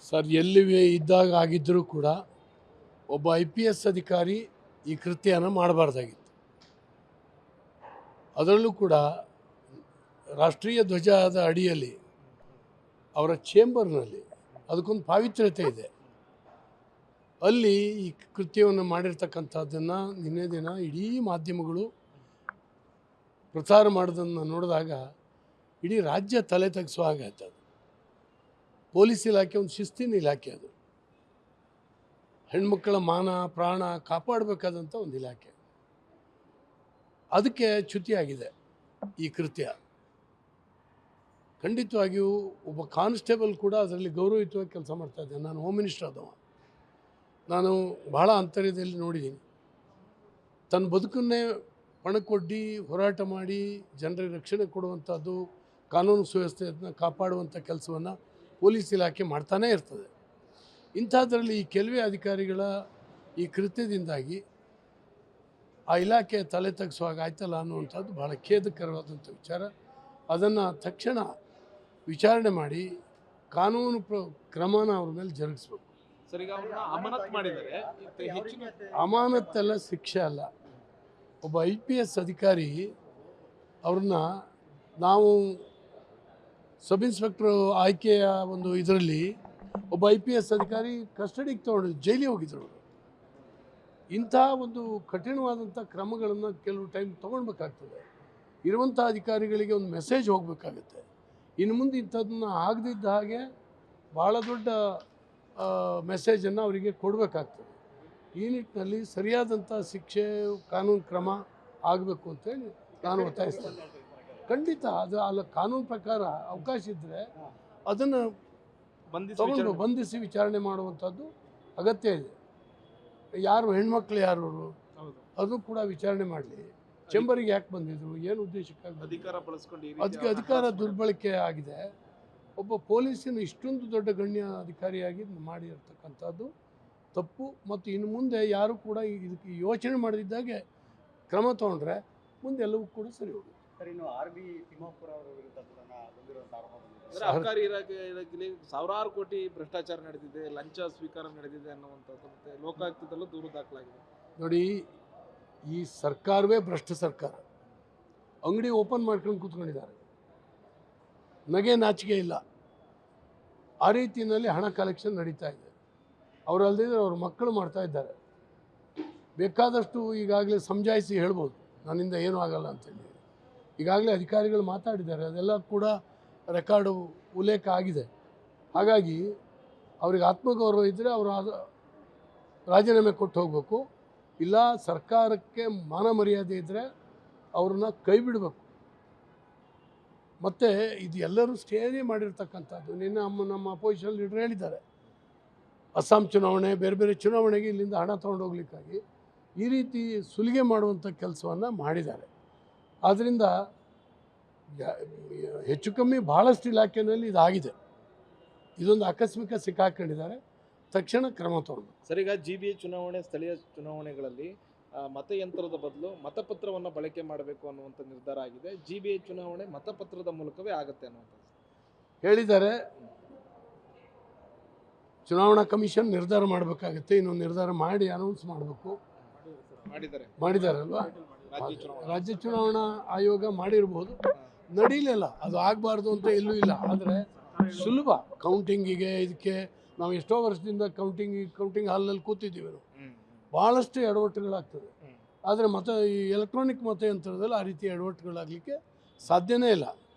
Sir ಎಲ್ಲಿ ಇದ್ದಾಗ ಆಗಿದ್ದರೂ ಕೂಡ ಒಬ್ಬ IPS ಅಧಿಕಾರಿ ಈ ಕೃತ್ಯನ ಮಾಡಬಾರ್ದಾಗಿತ್ತು. ಅದರಲ್ಲೂ ಕೂಡ ರಾಷ್ಟ್ರೀಯ ಧ್ವಜದ ಅಡಿಯಲ್ಲಿ ಅವರ ಚೇಂಬರ್ನಲ್ಲಿ ಅದಕ್ಕೊಂದು ಪಾವಿತ್ರ್ಯತೆ ಇದೆ. ಅಲ್ಲಿ ಈ ಕೃತ್ಯವನ್ನು ಮಾಡಿರ್ತಕ್ಕಂಥದ್ದನ್ನು ನಿನ್ನೆ ದಿನ ಇಡೀ ಮಾಧ್ಯಮಗಳು ಪ್ರಚಾರ ಮಾಡೋದನ್ನು ನೋಡಿದಾಗ ಇಡೀ ರಾಜ್ಯ ತಲೆ ತಗ್ಗಿಸುವ ಹಾಗಾಯ್ತು. ಅದು ಪೊಲೀಸ್ ಇಲಾಖೆ ಒಂದು ಶಿಸ್ತಿನ ಇಲಾಖೆ, ಅದು ಹೆಣ್ಮಕ್ಕಳ ಮಾನ ಪ್ರಾಣ ಕಾಪಾಡಬೇಕಾದಂಥ ಒಂದು ಇಲಾಖೆ. ಅದಕ್ಕೆ ಚ್ಯುತಿಯಾಗಿದೆ ಈ ಕೃತ್ಯ. ಖಂಡಿತವಾಗಿಯೂ ಒಬ್ಬ ಕಾನ್ಸ್ಟೇಬಲ್ ಕೂಡ ಅದರಲ್ಲಿ ಗೌರವಯುತವಾಗಿ ಕೆಲಸ ಮಾಡ್ತಾಯಿದ್ದೆ. ನಾನು ಹೋಮ್ ಮಿನಿಸ್ಟರ್ ಆದವ, ನಾನು ಬಹಳ ಅಂತರ್ಯದಲ್ಲಿ ನೋಡಿದ್ದೀನಿ. ತನ್ನ ಬದುಕನ್ನೇ ಪಣಕ್ಕೊಡ್ಡಿ ಹೋರಾಟ ಮಾಡಿ ಜನರಿಗೆ ರಕ್ಷಣೆ ಕೊಡುವಂಥದ್ದು, ಕಾನೂನು ಸುವ್ಯವಸ್ಥೆಯನ್ನು ಕಾಪಾಡುವಂಥ ಕೆಲಸವನ್ನು ಪೊಲೀಸ್ ಇಲಾಖೆ ಮಾಡ್ತಾನೇ ಇರ್ತದೆ. ಇಂಥದ್ರಲ್ಲಿ ಈ ಕೆಲವೇ ಅಧಿಕಾರಿಗಳ ಈ ಕೃತ್ಯದಿಂದಾಗಿ ಆ ಇಲಾಖೆ ತಲೆ ತಗ್ಗಿಸುವಾಗ ಆಯ್ತಲ್ಲ ಅನ್ನುವಂಥದ್ದು ಭಾಳ ಖೇದಕರವಾದಂಥ ವಿಚಾರ. ಅದನ್ನು ತಕ್ಷಣ ವಿಚಾರಣೆ ಮಾಡಿ ಕಾನೂನು ಕ್ರಮನ ಅವ್ರ ಮೇಲೆ ಜರುಗಿಸ್ಬೇಕು. ಅಮಾನತ್ತೆಲ್ಲ ಶಿಕ್ಷೆ ಅಲ್ಲ. ಒಬ್ಬ IPS ಅಧಿಕಾರಿ ಅವ್ರನ್ನ ನಾವು ಸಬ್ ಇನ್ಸ್ಪೆಕ್ಟ್ರು ಆಯ್ಕೆಯ ಒಂದು ಇದರಲ್ಲಿ ಒಬ್ಬ IPS ಅಧಿಕಾರಿ ಕಸ್ಟಡಿಗೆ ತೊಗೊಂಡು ಜೈಲಿಗೆ ಹೋಗಿದ್ರು. ಇಂಥ ಒಂದು ಕಠಿಣವಾದಂಥ ಕ್ರಮಗಳನ್ನು ಕೆಲವು ಟೈಮ್ ತೊಗೊಳ್ಬೇಕಾಗ್ತದೆ. ಇರುವಂಥ ಅಧಿಕಾರಿಗಳಿಗೆ ಒಂದು ಮೆಸೇಜ್ ಹೋಗಬೇಕಾಗತ್ತೆ. ಇನ್ನು ಮುಂದೆ ಇಂಥದ್ದನ್ನು ಆಗದಿದ್ದ ಹಾಗೆ ಭಾಳ ದೊಡ್ಡ ಮೆಸೇಜನ್ನು ಅವರಿಗೆ ಕೊಡಬೇಕಾಗ್ತದೆ. ಈ ನಿಟ್ಟಿನಲ್ಲಿ ಸರಿಯಾದಂಥ ಶಿಕ್ಷೆ ಕಾನೂನು ಕ್ರಮ ಆಗಬೇಕು ಅಂತೇಳಿ ನಾನು ಒತ್ತಾಯಿಸ್ತೇನೆ. ಖಂಡಿತ ಅದು ಅಲ್ಲ, ಕಾನೂನು ಪ್ರಕಾರ ಅವಕಾಶ ಇದ್ದರೆ ಅದನ್ನು ತಗೊಂಡು ಬಂಧಿಸಿ ವಿಚಾರಣೆ ಮಾಡುವಂಥದ್ದು ಅಗತ್ಯ ಇದೆ. ಯಾರು ಹೆಣ್ಮಕ್ಳು ಯಾರು ಅದು ಕೂಡ ವಿಚಾರಣೆ ಮಾಡಲಿ. ಚೇಂಬರಿಗೆ ಯಾಕೆ ಬಂದಿದ್ರು, ಏನು ಉದ್ದೇಶಕ್ಕಾಗಿ ಅಧಿಕಾರ ಬಳಸ್ಕೊಂಡು ಅದಕ್ಕೆ ಅಧಿಕಾರ ದುರ್ಬಳಕೆ ಆಗಿದೆ. ಒಬ್ಬ ಪೊಲೀಸಿನ ಇಷ್ಟೊಂದು ದೊಡ್ಡ ಗಣ್ಯ ಅಧಿಕಾರಿಯಾಗಿ ಮಾಡಿರ್ತಕ್ಕಂಥದ್ದು ತಪ್ಪು. ಮತ್ತು ಇನ್ನು ಮುಂದೆ ಯಾರು ಕೂಡ ಇದಕ್ಕೆ ಯೋಚನೆ ಮಾಡದಿದ್ದಾಗೆ ಕ್ರಮ ತೊಗೊಂಡ್ರೆ ಮುಂದೆ ಎಲ್ಲವೂ ಕೂಡ ಸರಿ ಹೋಗುತ್ತೆ. ಸರ್, ಇನ್ನು RB ತಿಮ್ಮಾಪುರ ಅವರ ವಿರುದ್ಧ ಕೂಡ ಬಂದಿರುವಂಥ ಆರೋಪ ಅಬಕಾರಿ ಇಲಾಖೆಯಲ್ಲಿ ಸಾವಿರಾರು ಕೋಟಿ ಭ್ರಷ್ಟಾಚಾರ ನಡೆದಿದೆ, ಲಂಚ ಸ್ವೀಕಾರ ನಡೆದಿದೆ ಅನ್ನುವಂಥದ್ದು ಮತ್ತೆ ಲೋಕಾಯುಕ್ತದಲ್ಲೂ ದೂರು ದಾಖಲಾಗಿದೆ. ನೋಡಿ, ಈ ಸರ್ಕಾರವೇ ಭ್ರಷ್ಟ ಸರ್ಕಾರ. ಅಂಗಡಿ ಓಪನ್ ಮಾಡ್ಕೊಂಡು ಕೂತ್ಕೊಂಡಿದ್ದಾರೆ, ನಗೆ ನಾಚಿಕೆ ಇಲ್ಲ. ಆ ರೀತಿಯಲ್ಲಿ ಹಣ ಕಲೆಕ್ಷನ್ ನಡೀತಾ ಇದೆ. ಅವರು ಅಲ್ಲದಿದ್ದರೆ ಅವ್ರ ಮಕ್ಕಳು ಮಾಡ್ತಾ ಇದ್ದಾರೆ. ಬೇಕಾದಷ್ಟು ಈಗಾಗಲೇ ಸಮಜಾಯಿಸಿ ಹೇಳ್ಬೋದು, ನನ್ನಿಂದ ಏನೂ ಆಗಲ್ಲ ಅಂತೇಳಿ. ಈಗಾಗಲೇ ಅಧಿಕಾರಿಗಳು ಮಾತಾಡಿದ್ದಾರೆ, ಅದೆಲ್ಲ ಕೂಡ ರೆಕಾರ್ಡು ಉಲ್ಲೇಖ ಆಗಿದೆ. ಹಾಗಾಗಿ ಅವ್ರಿಗೆ ಆತ್ಮಗೌರವ ಇದ್ದರೆ ಅವರು ರಾಜೀನಾಮೆ ಕೊಟ್ಟು ಹೋಗಬೇಕು. ಇಲ್ಲ ಸರ್ಕಾರಕ್ಕೆ ಮಾನ ಮರ್ಯಾದೆ ಇದ್ದರೆ ಅವ್ರನ್ನ ಕೈ ಬಿಡಬೇಕು. ಮತ್ತು ಇದು ಎಲ್ಲರೂ ಸೇರಿ ಮಾಡಿರ್ತಕ್ಕಂಥದ್ದು. ನಿನ್ನೆ ನಮ್ಮ ಅಪೋಸಿಷನ್ ಲೀಡರ್ ಹೇಳಿದ್ದಾರೆ, ಅಸ್ಸಾಂ ಚುನಾವಣೆ ಬೇರೆ ಬೇರೆ ಚುನಾವಣೆಗೆ ಇಲ್ಲಿಂದ ಹಣ ತೊಗೊಂಡು ಹೋಗ್ಲಿಕ್ಕಾಗಿ ಈ ರೀತಿ ಸುಲಿಗೆ ಮಾಡುವಂಥ ಕೆಲಸವನ್ನು ಮಾಡಿದ್ದಾರೆ. ಆದ್ದರಿಂದ ಹೆಚ್ಚು ಕಮ್ಮಿ ಭಾಳಷ್ಟು ಇಲಾಖೆಯಲ್ಲಿ ಇದಾಗಿದೆ. ಇದೊಂದು ಆಕಸ್ಮಿಕ ಸಿಕ್ಕಾಕೊಂಡಿದ್ದಾರೆ, ತಕ್ಷಣ ಕ್ರಮ ತಗೊಂಡು. ಸರ್, ಈಗ GBA ಚುನಾವಣೆ, ಸ್ಥಳೀಯ ಚುನಾವಣೆಗಳಲ್ಲಿ ಮತಯಂತ್ರದ ಬದಲು ಮತಪತ್ರವನ್ನು ಬಳಕೆ ಮಾಡಬೇಕು ಅನ್ನುವಂಥ ನಿರ್ಧಾರ ಆಗಿದೆ. GBA ಚುನಾವಣೆ ಮತಪತ್ರದ ಮೂಲಕವೇ ಆಗುತ್ತೆ ಅನ್ನುವಂಥದ್ದು ಹೇಳಿದ್ದಾರೆ. ಚುನಾವಣಾ ಕಮಿಷನ್ ನಿರ್ಧಾರ ಮಾಡಬೇಕಾಗತ್ತೆ. ಇನ್ನೊಂದು ನಿರ್ಧಾರ ಮಾಡಿ ಅನೌನ್ಸ್ ಮಾಡಬೇಕು. ಮಾಡಿದಾರಲ್ವಾ? ರಾಜ್ಯ ಚುನಾವಣಾ ಆಯೋಗ ಮಾಡಿರ್ಬೋದು, ನಡೀಲಿಲ್ಲ. ಅದು ಆಗಬಾರ್ದು ಅಂತ ಎಲ್ಲೂ ಇಲ್ಲ. ಆದರೆ ಸುಲಭ ಕೌಂಟಿಂಗಿಗೆ ಇದಕ್ಕೆ ನಾವು ಎಷ್ಟೋ ವರ್ಷದಿಂದ ಕೌಂಟಿಂಗ್ ಹಾಲ್ನಲ್ಲಿ ಕೂತಿದ್ದೀವಿ. ನಾವು ಭಾಳಷ್ಟು ಎಡವಟ್ಟುಗಳಾಗ್ತದೆ. ಆದರೆ ಈ ಎಲೆಕ್ಟ್ರಾನಿಕ್ ಮತಯಂತ್ರದಲ್ಲಿ ಆ ರೀತಿ ಎಡವಟ್ಟುಗಳಾಗಲಿಕ್ಕೆ ಸಾಧ್ಯನೇ ಇಲ್ಲ.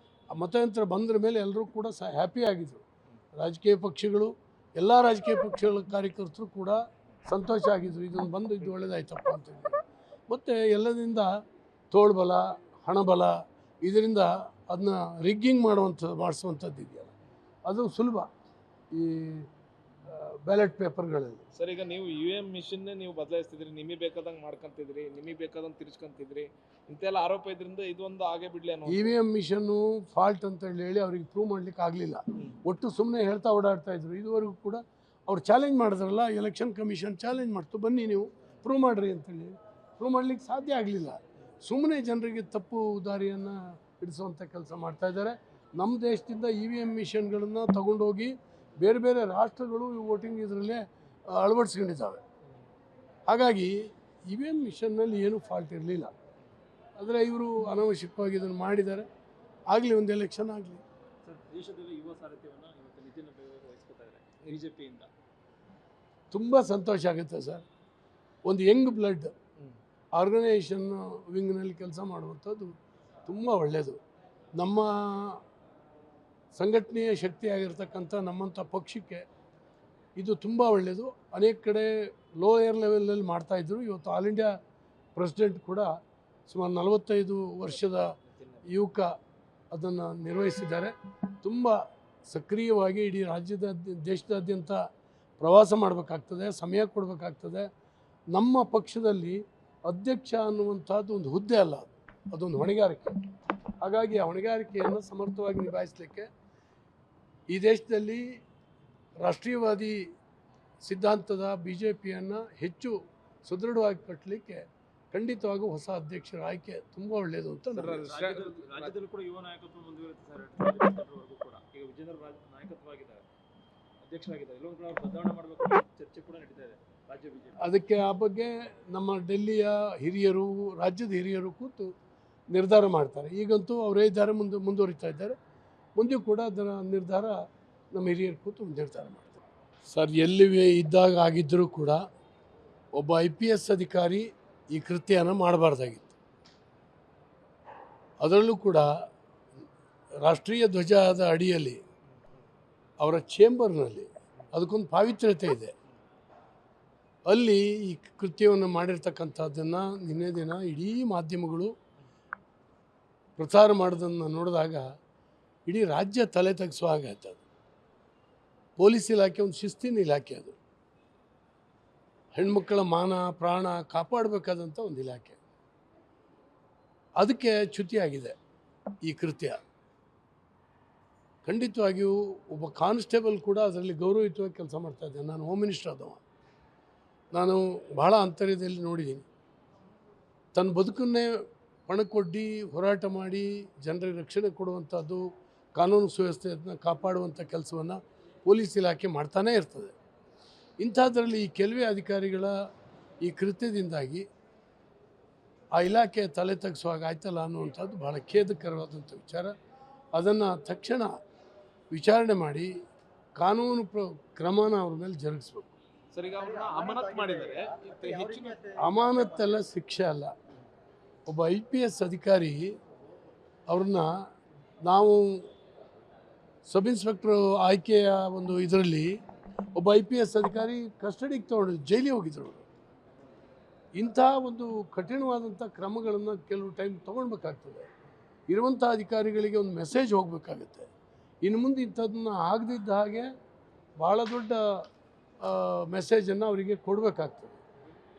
ಆ ಮತಯಂತ್ರ ಬಂದ್ರ ಮೇಲೆ ಎಲ್ಲರೂ ಕೂಡ ಹ್ಯಾಪಿ ಆಗಿದ್ರು. ರಾಜಕೀಯ ಪಕ್ಷಗಳು, ಎಲ್ಲ ರಾಜಕೀಯ ಪಕ್ಷಗಳ ಕಾರ್ಯಕರ್ತರು ಕೂಡ ಸಂತೋಷ ಆಗಿದ್ರು. ಇದನ್ನು ಬಂದು ಇದು ಒಳ್ಳೆಯದಾಯ್ತಪ್ಪ ಅಂತೇಳಿ. ಮತ್ತು ಎಲ್ಲದಿಂದ ತೋಳ್ಬಲ, ಹಣಬಲ, ಇದರಿಂದ ಅದನ್ನ ರಿಗ್ಗಿಂಗ್ ಮಾಡಿಸುವಂಥದ್ದು ಇದೆಯಲ್ಲ, ಅದು ಸುಲಭ ಈ ಬ್ಯಾಲೆಟ್ ಪೇಪರ್ಗಳಲ್ಲಿ. ಸರ್, ಈಗ ನೀವು UM ಮಿಷನ್ನೇ ನೀವು ಬದಲಾಯಿಸ್ತಿದ್ರಿ, ನಿಮಗೆ ಬೇಕಾದಂಗೆ ಮಾಡ್ಕೊಂತಿದ್ರಿ, ನಿಮಗೆ ಬೇಕಾದಂಗೆ ತಿರ್ಸ್ಕೊಂತಿದ್ರಿ, ಇಂತೆಲ್ಲ ಆರೋಪ ಇದರಿಂದ ಇದೊಂದು ಆಗೇ ಬಿಡಲಿ ಅನ್ನೋ. EVM ಮಿಷನ್ನು ಫಾಲ್ಟ್ ಅಂತ ಹೇಳಿ ಅವ್ರಿಗೆ ಪ್ರೂವ್ ಮಾಡಲಿಕ್ಕೆ ಆಗಲಿಲ್ಲ. ಒಟ್ಟು ಸುಮ್ಮನೆ ಹೇಳ್ತಾ ಓಡಾಡ್ತಾ ಇದ್ರು. ಇದುವರೆಗೂ ಕೂಡ ಅವ್ರು ಚಾಲೆಂಜ್ ಮಾಡಿದ್ರಲ್ಲ, ಎಲೆಕ್ಷನ್ ಕಮಿಷನ್ ಚಾಲೆಂಜ್ ಮಾಡ್ತು, ಬನ್ನಿ ನೀವು ಪ್ರೂವ್ ಮಾಡಿರಿ ಅಂತೇಳಿ. ಪ್ರೂವ್ ಮಾಡಲಿಕ್ಕೆ ಸಾಧ್ಯ ಆಗಲಿಲ್ಲ. ಸುಮ್ಮನೆ ಜನರಿಗೆ ತಪ್ಪು ದಾರಿಯನ್ನು ಹಿಡಿಸುವಂಥ ಕೆಲಸ ಮಾಡ್ತಾಯಿದ್ದಾರೆ. ನಮ್ಮ ದೇಶದಿಂದ EVM ಮಿಷನ್ಗಳನ್ನು ತಗೊಂಡೋಗಿ ಬೇರೆ ಬೇರೆ ರಾಷ್ಟ್ರಗಳು ಈ ವೋಟಿಂಗ್ ಇದರಲ್ಲೇ ಅಳವಡಿಸ್ಕೊಂಡಿದ್ದಾವೆ. ಹಾಗಾಗಿ ಇ ವಿ ಎಮ್ ಮಿಷನ್ನಲ್ಲಿ ಏನೂ ಫಾಲ್ಟ್ ಇರಲಿಲ್ಲ. ಆದರೆ ಇವರು ಅನಾವಶ್ಯಕವಾಗಿ ಇದನ್ನು ಮಾಡಿದ್ದಾರೆ. ಆಗಲಿ, ಒಂದು ಎಲೆಕ್ಷನ್ ಆಗಲಿ. ಸರ್, ದೇಶದಲ್ಲಿ ಯುವ ಸಾರಥ್ಯವನ್ನು ಇವತ್ತು ನಿತಿನ್ ವಹಿಸ್ಕೊತಾ ಇದ್ದಾರೆ ಬಿಜೆಪಿಯಿಂದ. ತುಂಬ ಸಂತೋಷ ಆಗುತ್ತೆ ಸರ್. ಒಂದು ಯಂಗ್ ಬ್ಲಡ್ ಆರ್ಗನೈಸೇಷನ್ ವಿಂಗ್ನಲ್ಲಿ ಕೆಲಸ ಮಾಡುವಂಥದ್ದು ತುಂಬ ಒಳ್ಳೆಯದು. ನಮ್ಮ ಸಂಘಟನೆಯ ಶಕ್ತಿಯಾಗಿರ್ತಕ್ಕಂಥ ನಮ್ಮಂಥ ಪಕ್ಷಕ್ಕೆ ಇದು ತುಂಬ ಒಳ್ಳೆಯದು. ಅನೇಕ ಕಡೆ ಲೋಯರ್ ಲೆವೆಲಲ್ಲಿ ಮಾಡ್ತಾಯಿದ್ರು. ಇವತ್ತು ಆಲ್ ಇಂಡಿಯಾ ಪ್ರೆಸಿಡೆಂಟ್ ಕೂಡ ಸುಮಾರು 45 ವರ್ಷದ ಯುವಕ ಅದನ್ನು ನಿರ್ವಹಿಸಿದ್ದಾರೆ. ತುಂಬ ಸಕ್ರಿಯವಾಗಿ ಇಡೀ ದೇಶದಾದ್ಯಂತ ಪ್ರವಾಸ ಮಾಡಬೇಕಾಗ್ತದೆ, ಸಮಯ ಕೊಡಬೇಕಾಗ್ತದೆ. ನಮ್ಮ ಪಕ್ಷದಲ್ಲಿ ಅಧ್ಯಕ್ಷ ಅನ್ನುವಂಥದ್ದು ಒಂದು ಹುದ್ದೆ ಅಲ್ಲ, ಅದೊಂದು ಹೊಣೆಗಾರಿಕೆ. ಹಾಗಾಗಿ ಆ ಹೊಣೆಗಾರಿಕೆಯನ್ನು ಸಮರ್ಥವಾಗಿ ನಿಭಾಯಿಸಲಿಕ್ಕೆ ಈ ದೇಶದಲ್ಲಿ ರಾಷ್ಟ್ರೀಯವಾದಿ ಸಿದ್ಧಾಂತದ BJPಯನ್ನು ಹೆಚ್ಚು ಸುದೃಢವಾಗಿ ಕಟ್ಟಲಿಕ್ಕೆ ಖಂಡಿತವಾಗೂ ಹೊಸ ಅಧ್ಯಕ್ಷರ ಆಯ್ಕೆ ತುಂಬ ಒಳ್ಳೆಯದು ಅಂತ ರಾಜ್ಯದಲ್ಲೂ ಕೂಡ ಯುವ ನಾಯಕತ್ವ ಮುಂದುವರಿಯುತ್ತೆ ಸರ್. 2022 ಕೂಡ ಈಗ ವಿಜೇಂದ್ರ ನಾಯಕತ್ವವಾಗಿದ್ದಾರೆ, ಅಧ್ಯಕ್ಷರಾಗಿದ್ದಾರೆ. ಎಲ್ಲರೂ ಕೂಡ ಬದಲಾವಣೆ ಮಾಡಬೇಕು ಚರ್ಚೆ ಕೂಡ ನಡೀತಾ ಇದೆ ರಾಜ್ಯ ಬಿಜೆಪಿ. ಅದಕ್ಕೆ ಆ ಬಗ್ಗೆ ನಮ್ಮ ಡೆಲ್ಲಿಯ ಹಿರಿಯರು, ರಾಜ್ಯದ ಹಿರಿಯರು ಕೂತು ನಿರ್ಧಾರ ಮಾಡ್ತಾರೆ. ಈಗಂತೂ ಅವರೇ ಇದ್ದಾರೆ, ಮುಂದುವರಿತಾ ಇದ್ದಾರೆ. ಮುಂದೆ ಕೂಡ ಅದರ ನಿರ್ಧಾರ ನಮ್ಮ ಹಿರಿಯರು ಕೂತು ನಿರ್ಧಾರ ಮಾಡ್ತಾರೆ. ಸರ್, ಎಲ್ಲಿ ಇದ್ದಾಗ ಆಗಿದ್ದರೂ ಕೂಡ ಒಬ್ಬ IPS ಅಧಿಕಾರಿ ಈ ಕೃತ್ಯನ ಮಾಡಬಾರ್ದಾಗಿತ್ತು. ಅದರಲ್ಲೂ ಕೂಡ ರಾಷ್ಟ್ರೀಯ ಧ್ವಜದ ಅಡಿಯಲ್ಲಿ ಅವರ ಚೇಂಬರ್ನಲ್ಲಿ ಅದಕ್ಕೊಂದು ಪಾವಿತ್ರ್ಯತೆ ಇದೆ. ಅಲ್ಲಿ ಈ ಕೃತ್ಯವನ್ನು ಮಾಡಿರ್ತಕ್ಕಂಥದ್ದನ್ನು ನಿನ್ನೆ ದಿನ ಇಡೀ ಮಾಧ್ಯಮಗಳು ಪ್ರಚಾರ ಮಾಡೋದನ್ನು ನೋಡಿದಾಗ ಇಡೀ ರಾಜ್ಯ ತಲೆ ತಗ್ಗಿಸುವ ಹಾಗಾಯ್ತು. ಅದು ಪೊಲೀಸ್ ಇಲಾಖೆ ಒಂದು ಶಿಸ್ತಿನ ಇಲಾಖೆ. ಅದು ಹೆಣ್ಮಕ್ಕಳ ಮಾನ ಪ್ರಾಣ ಕಾಪಾಡಬೇಕಾದಂಥ ಒಂದು ಇಲಾಖೆ. ಅದಕ್ಕೆ ಚ್ಯುತಿಯಾಗಿದೆ ಈ ಕೃತ್ಯ. ಖಂಡಿತವಾಗಿಯೂ ಒಬ್ಬ ಕಾನ್ಸ್ಟೇಬಲ್ ಕೂಡ ಅದರಲ್ಲಿ ಗೌರವಯುತವಾಗಿ ಕೆಲಸ ಮಾಡ್ತಾಯಿದ್ದೆ. ನಾನು ಹೋಮ್ ಮಿನಿಸ್ಟರ್ ಆದವ. ನಾನು ಬಹಳ ಅಂತರ್ಯದಲ್ಲಿ ನೋಡಿದ್ದೀನಿ. ತನ್ನ ಬದುಕನ್ನೇ ಪಣಕ್ಕೊಡ್ಡಿ ಹೋರಾಟ ಮಾಡಿ ಜನರಿಗೆ ರಕ್ಷಣೆ ಕೊಡುವಂಥದ್ದು, ಕಾನೂನು ಸುವ್ಯವಸ್ಥೆಯನ್ನು ಕಾಪಾಡುವಂಥ ಕೆಲಸವನ್ನು ಪೊಲೀಸ್ ಇಲಾಖೆ ಮಾಡ್ತಾನೇ ಇರ್ತದೆ. ಇಂಥದ್ರಲ್ಲಿ ಈ ಕೆಲವೇ ಅಧಿಕಾರಿಗಳ ಈ ಕೃತ್ಯದಿಂದಾಗಿ ಆ ಇಲಾಖೆ ತಲೆ ತಗ್ಗಿಸುವಾಗ ಆಯ್ತಲ್ಲ ಅನ್ನುವಂಥದ್ದು ಭಾಳ ಖೇದಕರವಾದಂಥ ವಿಚಾರ. ಅದನ್ನು ತಕ್ಷಣ ವಿಚಾರಣೆ ಮಾಡಿ ಕಾನೂನು ಕ್ರಮನ ಅವ್ರ ಮೇಲೆ ಜರುಗಿಸ್ಬೇಕು. ಸರ್, ಈಗ ಅವ್ರನ್ನ ಅಮಾನತ್ ಮಾಡಿದ್ದಾರೆ. ಹೆಚ್ಚಿನ ಅಮಾನತ್ತೆಲ್ಲ ಶಿಕ್ಷೆ ಅಲ್ಲ. ಒಬ್ಬ IPS ಅಧಿಕಾರಿ ಅವ್ರನ್ನ ನಾವು ಸಬ್ ಇನ್ಸ್ಪೆಕ್ಟ್ರು ಆಯ್ಕೆಯ ಒಂದು ಇದರಲ್ಲಿ ಒಬ್ಬ IPS ಅಧಿಕಾರಿ ಕಸ್ಟಡಿಗೆ ತೊಗೊಂಡು ಜೈಲಿಗೆ ಹೋಗಿದ್ರು. ಅವರು ಇಂಥ ಒಂದು ಕಠಿಣವಾದಂಥ ಕ್ರಮಗಳನ್ನು ಕೆಲವು ಟೈಮ್ ತೊಗೊಳ್ಬೇಕಾಗ್ತದೆ. ಇರುವಂಥ ಅಧಿಕಾರಿಗಳಿಗೆ ಒಂದು ಮೆಸೇಜ್ ಹೋಗಬೇಕಾಗತ್ತೆ. ಇನ್ನು ಮುಂದೆ ಇಂಥದ್ದನ್ನ ಆಗದಿದ್ದ ಹಾಗೆ ಭಾಳ ದೊಡ್ಡ ಮೆಸೇಜನ್ನು ಅವರಿಗೆ ಕೊಡಬೇಕಾಗ್ತದೆ.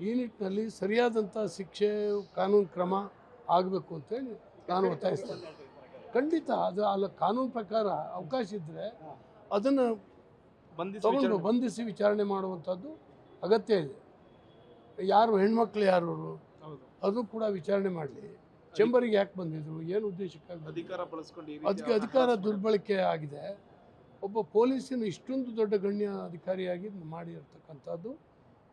ಈ ನಿಟ್ಟಿನಲ್ಲಿ ಸರಿಯಾದಂಥ ಶಿಕ್ಷೆ, ಕಾನೂನು ಕ್ರಮ ಆಗಬೇಕು ಅಂತೇಳಿ ನಾನು ಒತ್ತಾಯಿಸ್ತೇನೆ. ಖಂಡಿತ ಅದು ಅಲ್ಲ, ಕಾನೂನು ಪ್ರಕಾರ ಅವಕಾಶ ಇದ್ದರೆ ಅದನ್ನು ತಗೊಂಡು ಬಂಧಿಸಿ ವಿಚಾರಣೆ ಮಾಡುವಂಥದ್ದು ಅಗತ್ಯ ಇದೆ. ಯಾರು ಹೆಣ್ಮಕ್ಳು ಯಾರು ಅದು ಕೂಡ ವಿಚಾರಣೆ ಮಾಡಲಿ. ಚೇಂಬರಿಗೆ ಯಾಕೆ ಬಂದಿದ್ರು, ಏನು ಉದ್ದೇಶಕ್ಕಾಗಿ ಅಧಿಕಾರ ಬಳಸ್ಕೊಂಡು ಅದಕ್ಕೆ ಅಧಿಕಾರ ದುರ್ಬಳಕೆ ಆಗಿದೆ. ಒಬ್ಬ ಪೊಲೀಸಿನ ಇಷ್ಟೊಂದು ದೊಡ್ಡ ಗಣ್ಯ ಅಧಿಕಾರಿಯಾಗಿ ಮಾಡಿರ್ತಕ್ಕಂಥದ್ದು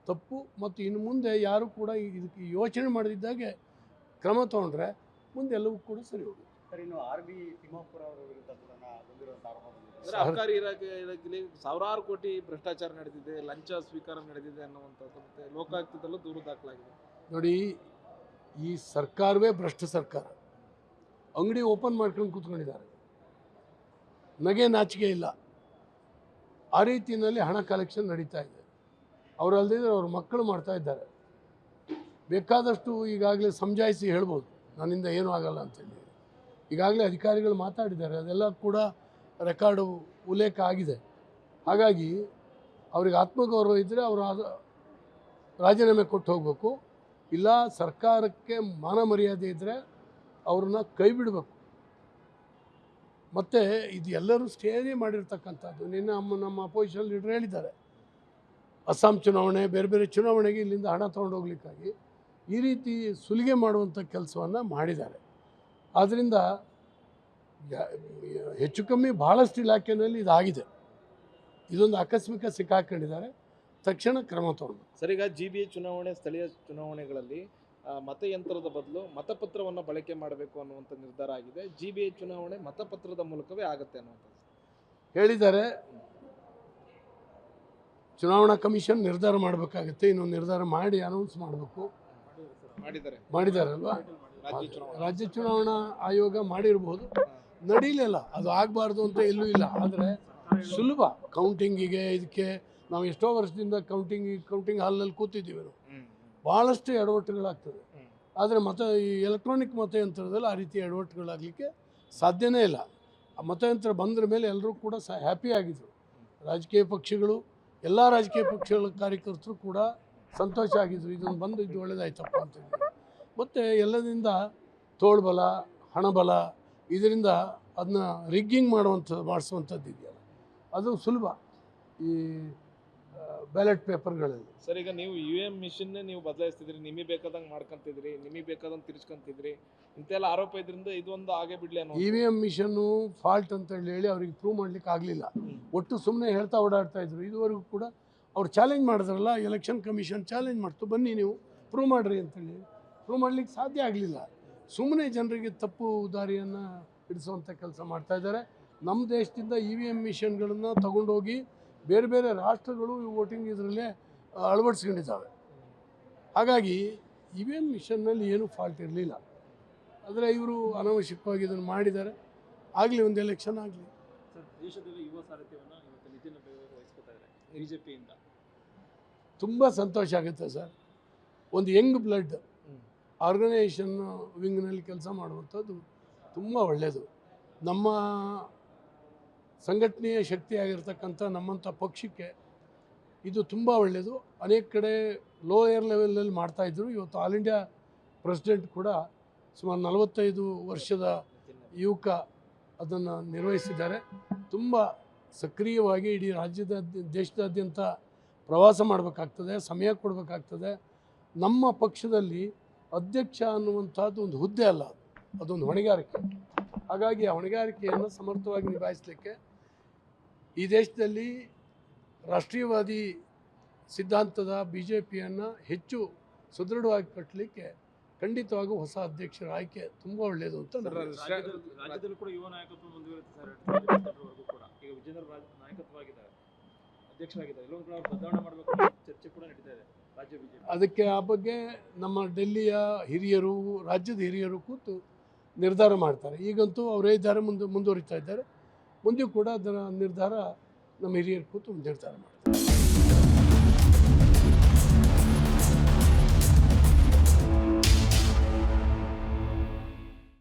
ತಪ್ಪು. ಮತ್ತು ಇನ್ನು ಮುಂದೆ ಯಾರು ಕೂಡ ಇದಕ್ಕೆ ಯೋಚನೆ ಮಾಡದಿದ್ದಾಗೆ ಕ್ರಮ ತೊಗೊಂಡ್ರೆ ಮುಂದೆ ಎಲ್ಲವೂ ಕೂಡ ಸರಿ ಹೋಗುತ್ತೆ. ಸರ್, ಇನ್ನು RB ತಿಮ್ಮಾಪುರ ಅವರ ವಿರುದ್ಧ ಕೂಡ ಬಂದಿರುವಂಥ ಆರೋಪ ಬಂದಿದೆ. ಅಬಕಾರಿ ಇಲಾಖೆಯಲ್ಲಿ ಸಾವಿರಾರು ಕೋಟಿ ಭ್ರಷ್ಟಾಚಾರ ನಡೆದಿದೆ, ಲಂಚ ಸ್ವೀಕಾರ ನಡೆದಿದೆ ಅನ್ನುವಂಥದ್ದು ಮತ್ತೆ ಲೋಕಾಯುಕ್ತದಲ್ಲೂ ದೂರು ದಾಖಲಾಗಿದೆ. ನೋಡಿ, ಈ ಸರ್ಕಾರವೇ ಭ್ರಷ್ಟ ಸರ್ಕಾರ. ಅಂಗಡಿ ಓಪನ್ ಮಾಡ್ಕೊಂಡು ಕೂತ್ಕೊಂಡಿದ್ದಾರೆ, ನಗೆ ನಾಚಿಕೆ ಇಲ್ಲ. ಆ ರೀತಿಯಲ್ಲಿ ಹಣ ಕಲೆಕ್ಷನ್ ನಡೀತಾ ಇದೆ. ಅವರಲ್ಲದಿದ್ದರೆ ಅವ್ರ ಮಕ್ಕಳು ಮಾಡ್ತಾ ಇದ್ದಾರೆ. ಬೇಕಾದಷ್ಟು ಈಗಾಗಲೇ ಸಮಜಾಯಿಸಿ ಹೇಳ್ಬೋದು, ನನ್ನಿಂದ ಏನೂ ಆಗಲ್ಲ ಅಂತೇಳಿ. ಈಗಾಗಲೇ ಅಧಿಕಾರಿಗಳು ಮಾತಾಡಿದ್ದಾರೆ, ಅದೆಲ್ಲ ಕೂಡ ರೆಕಾರ್ಡು ಉಲ್ಲೇಖ ಆಗಿದೆ. ಹಾಗಾಗಿ ಅವ್ರಿಗೆ ಆತ್ಮಗೌರವ ಇದ್ದರೆ ಅವರು ರಾಜೀನಾಮೆ ಕೊಟ್ಟು ಹೋಗಬೇಕು. ಇಲ್ಲ, ಸರ್ಕಾರಕ್ಕೆ ಮಾನ ಮರ್ಯಾದೆ ಇದ್ದರೆ ಅವ್ರನ್ನ ಕೈ ಬಿಡಬೇಕು. ಮತ್ತು ಇದು ಎಲ್ಲರೂ ಸೇರಿ ಮಾಡಿರ್ತಕ್ಕಂಥದ್ದು. ನಿನ್ನೆ ನಮ್ಮ ಅಪೋಸಿಷನ್ ಲೀಡರ್ ಹೇಳಿದ್ದಾರೆ, ಅಸ್ಸಾಂ ಚುನಾವಣೆ, ಬೇರೆ ಬೇರೆ ಚುನಾವಣೆಗೆ ಇಲ್ಲಿಂದ ಹಣ ತೊಗೊಂಡು ಹೋಗ್ಲಿಕ್ಕಾಗಿ ಈ ರೀತಿ ಸುಲಿಗೆ ಮಾಡುವಂಥ ಕೆಲಸವನ್ನು ಮಾಡಿದ್ದಾರೆ. ಆದ್ದರಿಂದ ಹೆಚ್ಚು ಕಮ್ಮಿ ಭಾಳಷ್ಟು ಇಲಾಖೆಯಲ್ಲಿ ಇದಾಗಿದೆ. ಇದೊಂದು ಆಕಸ್ಮಿಕ ಸಿಕ್ಕಾಕೊಂಡಿದ್ದಾರೆ, ತಕ್ಷಣ ಕ್ರಮ ತಗೊಂಡು. ಸರ್, ಈಗ GBA ಚುನಾವಣೆ, ಸ್ಥಳೀಯ ಚುನಾವಣೆಗಳಲ್ಲಿ ಮತಯಂತ್ರದ ಬದಲು ಮತಪತ್ರವನ್ನು ಬಳಕೆ ಮಾಡಬೇಕು ಅನ್ನುವಂಥ ನಿರ್ಧಾರ ಆಗಿದೆ. GBA ಚುನಾವಣೆ ಮತಪತ್ರದ ಮೂಲಕವೇ ಆಗುತ್ತೆ ಅನ್ನುವಂಥದ್ದು ಹೇಳಿದ್ದಾರೆ. ಚುನಾವಣಾ ಕಮಿಷನ್ ನಿರ್ಧಾರ ಮಾಡಬೇಕಾಗುತ್ತೆ, ಇನ್ನೊಂದು ನಿರ್ಧಾರ ಮಾಡಿ ಅನೌನ್ಸ್ ಮಾಡಬೇಕು. ಮಾಡಿದಾರಲ್ವಾ? ರಾಜ್ಯ ಚುನಾವಣಾ ಆಯೋಗ ಮಾಡಿರ್ಬೋದು, ನಡೀಲಿಲ್ಲ, ಅದು ಆಗಬಾರ್ದು ಅಂತ ಎಲ್ಲೂ ಇಲ್ಲ. ಆದರೆ ಸುಲಭ ಕೌಂಟಿಂಗಿಗೆ, ಇದಕ್ಕೆ ನಾವು ಎಷ್ಟೋ ವರ್ಷದಿಂದ ಕೌಂಟಿಂಗ್ ಹಾಲ್ನಲ್ಲಿ ಕೂತಿದ್ದೀವಿ ನಾವು, ಭಾಳಷ್ಟು ಎಡವಟ್ಟುಗಳಾಗ್ತದೆ. ಆದರೆ ಈ ಎಲೆಕ್ಟ್ರಾನಿಕ್ ಮತಯಂತ್ರದಲ್ಲಿ ಆ ರೀತಿ ಎಡವಟ್ಟುಗಳಾಗಲಿಕ್ಕೆ ಸಾಧ್ಯನೇ ಇಲ್ಲ. ಆ ಮತಯಂತ್ರ ಬಂದ್ರ ಮೇಲೆ ಎಲ್ಲರೂ ಕೂಡ ಹ್ಯಾಪಿ ಆಗಿದ್ರು. ರಾಜಕೀಯ ಪಕ್ಷಗಳು, ಎಲ್ಲ ರಾಜಕೀಯ ಪಕ್ಷಗಳ ಕಾರ್ಯಕರ್ತರು ಕೂಡ ಸಂತೋಷ ಆಗಿದ್ರು, ಇದನ್ನು ಬಂದು ಇದು ಒಳ್ಳೆಯದಾಯ್ತಪ್ಪ ಅಂತಂದು. ಮತ್ತು ಎಲ್ಲದಿಂದ ತೋಳ್ಬಲ, ಹಣಬಲ, ಇದರಿಂದ ಅದನ್ನ ರಿಗ್ಗಿಂಗ್ ಮಾಡಿಸುವಂಥದ್ದು ಇದೆಯಲ್ಲ, ಅದು ಸುಲಭ ಈ ಬ್ಯಾಲೆಟ್ ಪೇಪರ್ಗಳಲ್ಲಿ. ಸರ್, ಈಗ ನೀವು UVM ಮಿಷನ್ನೇ ನೀವು ಬದಲಾಯಿಸ್ತಿದ್ರಿ, ನಿಮಗೆ ಬೇಕಾದಂಗೆ ಮಾಡ್ಕೊಂತಿದ್ರಿ, ನಿಮಗೆ ಬೇಕಾದಂಗೆ ತಿರ್ಸ್ಕೊಂತಿದ್ರಿ, ಇಂತೆಲ್ಲ ಆರೋಪ ಇದರಿಂದ ಇದೊಂದು ಆಗೇ ಬಿಡಲಿ ಅನ್ನೋ. EVM ಮಿಷನ್ನು ಫಾಲ್ಟ್ ಅಂತ ಹೇಳಿ ಅವ್ರಿಗೆ ಪ್ರೂವ್ ಮಾಡ್ಲಿಕ್ಕೆ ಆಗಲಿಲ್ಲ. ಒಟ್ಟು ಸುಮ್ಮನೆ ಹೇಳ್ತಾ ಓಡಾಡ್ತಾ ಇದ್ರು. ಇದುವರೆಗೂ ಕೂಡ ಅವ್ರು ಚಾಲೆಂಜ್ ಮಾಡಿದ್ರಲ್ಲ, ಎಲೆಕ್ಷನ್ ಕಮಿಷನ್ ಚಾಲೆಂಜ್ ಮಾಡ್ತು, ಬನ್ನಿ ನೀವು ಪ್ರೂವ್ ಮಾಡಿರಿ ಅಂತೇಳಿ. ಪ್ರೂವ್ ಮಾಡಲಿಕ್ಕೆ ಸಾಧ್ಯ ಆಗಲಿಲ್ಲ. ಸುಮ್ಮನೆ ಜನರಿಗೆ ತಪ್ಪು ದಾರಿಯನ್ನು ಹಿಡಿಸುವಂಥ ಕೆಲಸ ಮಾಡ್ತಾ ಇದ್ದಾರೆ. ನಮ್ಮ ದೇಶದಿಂದ EVM ಮಿಷನ್ಗಳನ್ನು ತಗೊಂಡೋಗಿ ಬೇರೆ ಬೇರೆ ರಾಷ್ಟ್ರಗಳು ವೋಟಿಂಗ್ ಇದರಲ್ಲೇ ಅಳವಡಿಸ್ಕೊಂಡಿದ್ದಾವೆ. ಹಾಗಾಗಿ EVM ಮಿಷನ್ನಲ್ಲಿ ಏನೂ ಫಾಲ್ಟ್ ಇರಲಿಲ್ಲ. ಆದರೆ ಇವರು ಅನಾವಶ್ಯಕವಾಗಿ ಇದನ್ನು ಮಾಡಿದ್ದಾರೆ. ಆಗಲಿ, ಒಂದು ಎಲೆಕ್ಷನ್ ಆಗಲಿ. ಸರ್, ದೇಶದಲ್ಲಿ ಯುವ ಸಾರಥ್ಯವನ್ನು ಇವತ್ತು ನಿತಿನ್ ವಹಿಸ್ಕೊತಾ ಇದ್ದಾರೆ BJPಯಿಂದ. ತುಂಬ ಸಂತೋಷ ಆಗುತ್ತೆ ಸರ್. ಒಂದು ಯಂಗ್ ಬ್ಲಡ್ ಆರ್ಗನೈಸೇಷನ್ ವಿಂಗ್ನಲ್ಲಿ ಕೆಲಸ ಮಾಡುವಂಥದ್ದು ತುಂಬ ಒಳ್ಳೆಯದು. ನಮ್ಮ ಸಂಘಟನೆಯ ಶಕ್ತಿಯಾಗಿರ್ತಕ್ಕಂಥ ನಮ್ಮಂಥ ಪಕ್ಷಕ್ಕೆ ಇದು ತುಂಬ ಒಳ್ಳೆಯದು. ಅನೇಕ ಕಡೆ ಲೋಯರ್ ಲೆವೆಲಲ್ಲಿ ಮಾಡ್ತಾಯಿದ್ರು. ಇವತ್ತು ಆಲ್ ಇಂಡಿಯಾ ಪ್ರೆಸಿಡೆಂಟ್ ಕೂಡ ಸುಮಾರು 45 ವರ್ಷದ ಯುವಕ ಅದನ್ನು ನಿರ್ವಹಿಸಿದ್ದಾರೆ. ತುಂಬ ಸಕ್ರಿಯವಾಗಿ ಇಡೀ ದೇಶದಾದ್ಯಂತ ಪ್ರವಾಸ ಮಾಡಬೇಕಾಗ್ತದೆ, ಸಮಯ ಕೊಡಬೇಕಾಗ್ತದೆ. ನಮ್ಮ ಪಕ್ಷದಲ್ಲಿ ಅಧ್ಯಕ್ಷ ಅನ್ನುವಂಥದ್ದು ಒಂದು ಹುದ್ದೆ ಅಲ್ಲ, ಅದೊಂದು ಹೊಣೆಗಾರಿಕೆ. ಹಾಗಾಗಿ ಆ ಹೊಣೆಗಾರಿಕೆಯನ್ನು ಸಮರ್ಥವಾಗಿ ನಿಭಾಯಿಸಲಿಕ್ಕೆ ಈ ದೇಶದಲ್ಲಿ ರಾಷ್ಟ್ರೀಯವಾದಿ ಸಿದ್ಧಾಂತದ BJPಯನ್ನು ಹೆಚ್ಚು ಸುದೃಢವಾಗಿ ಕಟ್ಟಲಿಕ್ಕೆ ಖಂಡಿತವಾಗೂ ಹೊಸ ಅಧ್ಯಕ್ಷರ ಆಯ್ಕೆ ತುಂಬ ಒಳ್ಳೆಯದು ಅಂತ. ರಾಜ್ಯದಲ್ಲೂ ಕೂಡ ಯುವ ನಾಯಕತ್ವ ಮುಂದುವರಿಯುತ್ತೆ ಸರ್. 2022 ಕೂಡ ಈಗ ವಿಜೇಂದ್ರ ನಾಯಕತ್ವವಾಗಿದ್ದಾರೆ, ಅಧ್ಯಕ್ಷರಾಗಿದ್ದಾರೆ. ಎಲ್ಲರೂ ಕೂಡ ಬದಲಾವಣೆ ಮಾಡಬೇಕು ಚರ್ಚೆ ಕೂಡ ನಡೀತಾ ಇದೆ ರಾಜ್ಯ BJP. ಅದಕ್ಕೆ ಆ ಬಗ್ಗೆ ನಮ್ಮ ಡೆಲ್ಲಿಯ ಹಿರಿಯರು, ರಾಜ್ಯದ ಹಿರಿಯರು ಕೂತು ನಿರ್ಧಾರ ಮಾಡ್ತಾರೆ. ಈಗಂತೂ ಅವರೇ ಇದ್ದಾರೆ, ಮುಂದುವರಿತಾ ಇದ್ದಾರೆ. ಮುಂದೆ ಕೂಡ ಅದರ ನಿರ್ಧಾರ ನಮ್ಮ ಹಿರಿಯರು ಕೂತು ನಿರ್ಧಾರ ಮಾಡ್ತಾರೆ.